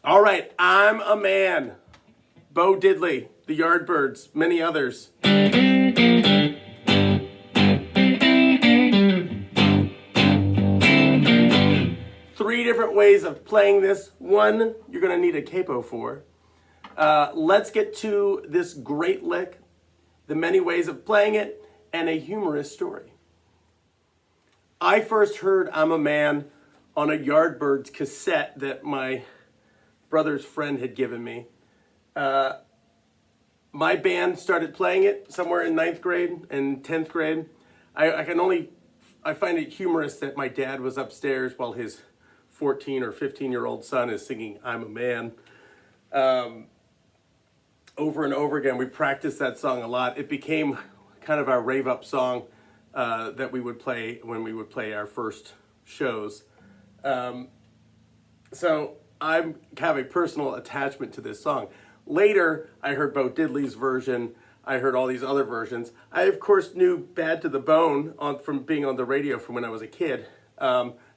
All right, I'm a Man. Bo Diddley, the Yardbirds, many others. Three different ways of playing this. One, you're going to need a capo for. Let's get to this great lick, the many ways of playing it, and a humorous story. I first heard I'm a Man on a Yardbirds cassette that my brother's friend had given me. My band started playing it somewhere in 9th grade and 10th grade. I find it humorous that my dad was upstairs while his 14 or 15-year-old son is singing I'm a Man. Over and over again, we practiced that song a lot. It became kind of our rave-up song that we would play when we would play our first shows. So I have a personal attachment to this song. Later, I heard Bo Diddley's version. I heard all these other versions. I, of course, knew Bad to the Bone from being on the radio from when I was a kid.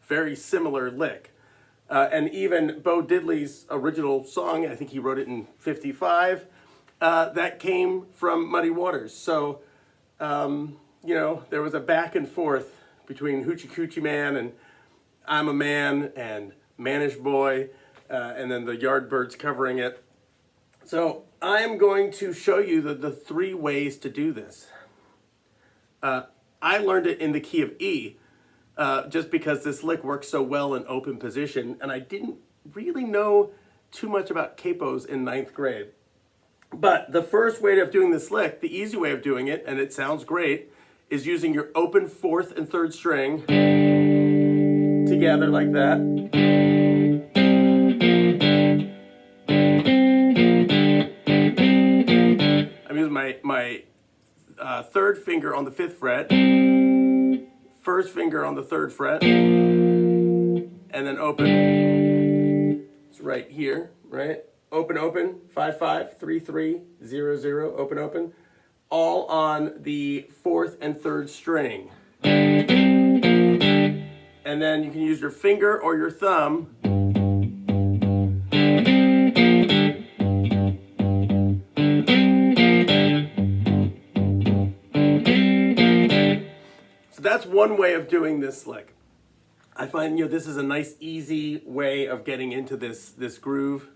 Very similar lick. And even Bo Diddley's original song, I think he wrote it in 55, that came from Muddy Waters. So, there was a back and forth between Hoochie Coochie Man and I'm a Man and Manish Boy, and then the Yardbirds covering it. So I'm going to show you the three ways to do this. I learned it in the key of E, just because this lick works so well in open position, and I didn't really know too much about capos in 9th grade. But the first way of doing this lick, the easy way of doing it, and it sounds great, is using your open 4th and 3rd string together like that. I'm using my 3rd finger on the 5th fret, 1st finger on the 3rd fret, and then open. It's right here, right? Open, open, 5, 5, 3, 3, 0, 0, open, open. All on the 4th and 3rd string. And then you can use your finger or your thumb so that's one way of doing this lick. I find this is a nice easy way of getting into this groove.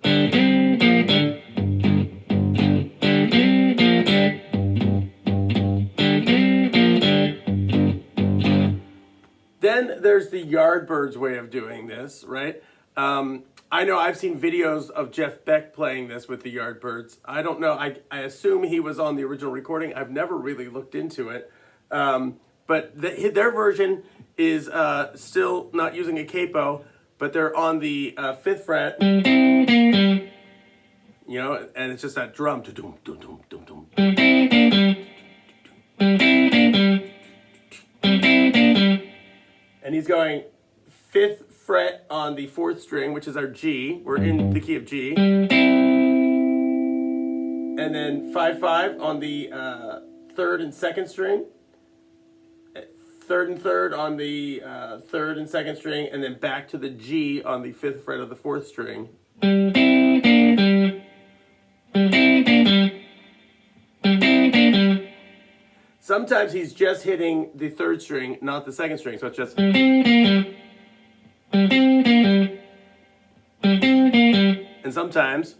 Then there's the Yardbirds way of doing this, right? I know I've seen videos of Jeff Beck playing this with the Yardbirds. I don't know. I assume he was on the original recording. I've never really looked into it. But their version is still not using a capo, but they're on the 5th fret. And it's just that drum. And he's going 5th fret on the 4th string, which is our G. We're in the key of G. And then 5, 5 on the 3rd and 2nd string. 3rd and 3rd on the 3rd and 2nd string. And then back to the G on the 5th fret of the 4th string. Sometimes he's just hitting the 3rd string, not the 2nd string, so it's just. And sometimes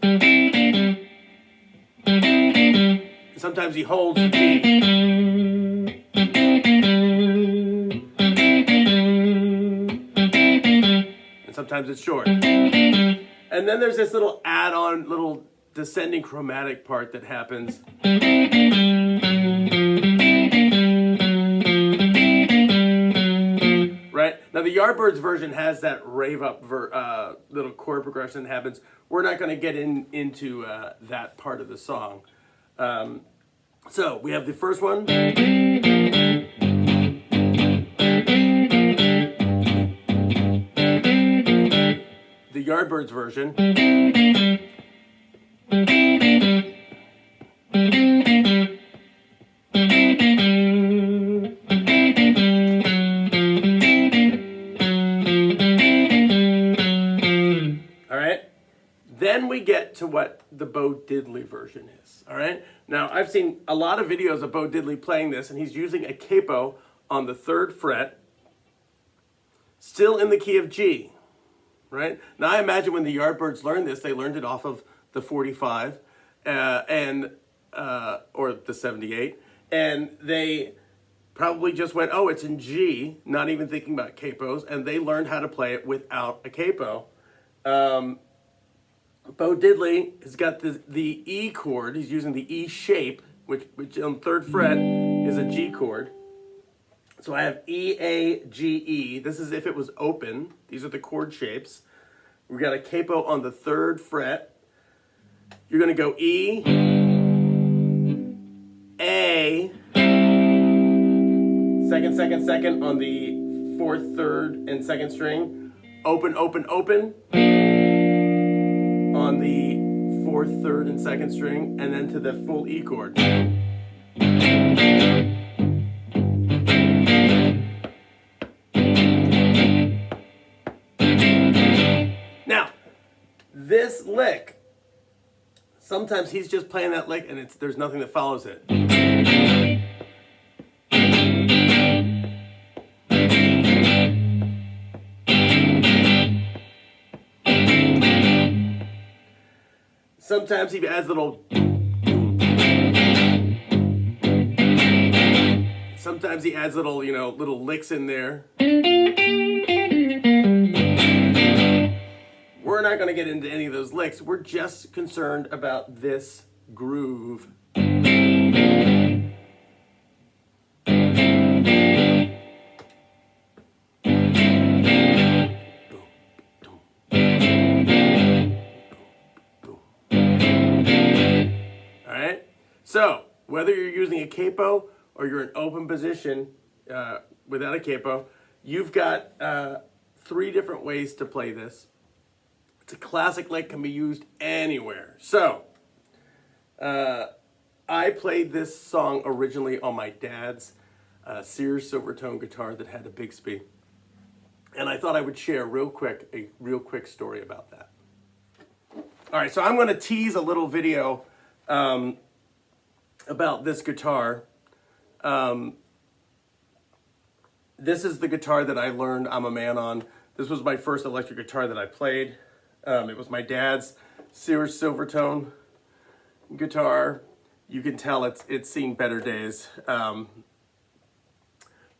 he holds the G. And sometimes it's short. And then there's this little add-on, little descending chromatic part that happens. Right? Now the Yardbirds version has that rave-up little chord progression that happens. We're not going to get into that part of the song. So we have the first one. The Yardbirds version. Then we get to what the Bo Diddley version is, all right? Now, I've seen a lot of videos of Bo Diddley playing this, and he's using a capo on the 3rd fret, still in the key of G, right? Now, I imagine when the Yardbirds learned this, they learned it off of the 45 or the 78, and they probably just went, oh, it's in G, not even thinking about capos, and they learned how to play it without a capo. Bo Diddley has got the E chord. He's using the E shape, which on 3rd fret is a G chord. So I have E, A, G, E. This is if it was open. These are the chord shapes. We've got a capo on the 3rd fret. You're going to go E, A, second, second, second on the 4th, 3rd, and 2nd string. Open, open, open on the 4th, 3rd, and 2nd string, and then to the full E chord. Now, this lick, sometimes he's just playing that lick and there's nothing that follows it. Sometimes he adds little. Sometimes he adds little, little licks in there. We're not going to get into any of those licks. We're just concerned about this groove. So, whether you're using a capo or you're in open position without a capo, you've got 3 different ways to play this. It's a classic lick, can be used anywhere. So, I played this song originally on my dad's Sears Silvertone guitar that had a Bigsby. And I thought I would share a real quick story about that. All right, so I'm going to tease a little video about this guitar. This is the guitar that I learned I'm a Man on. This was my first electric guitar that I played. It was my dad's Sears Silvertone guitar. You can tell it's seen better days.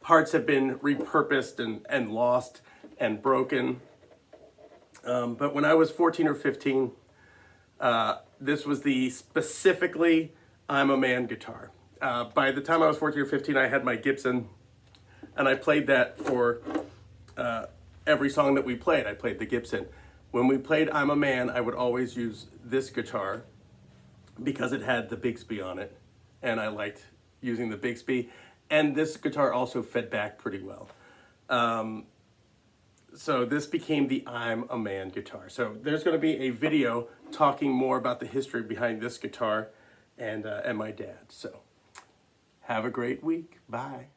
Parts have been repurposed and lost and broken. But when I was 14 or 15, this was the specifically I'm a Man guitar. By the time I was 14 or 15, I had my Gibson, and I played that for every song that we played. I played the Gibson. When we played I'm a Man, I would always use this guitar because it had the Bigsby on it, and I liked using the Bigsby. And this guitar also fed back pretty well. So this became the I'm a Man guitar. So there's going to be a video talking more about the history behind this guitar and my dad. So have a great week. Bye.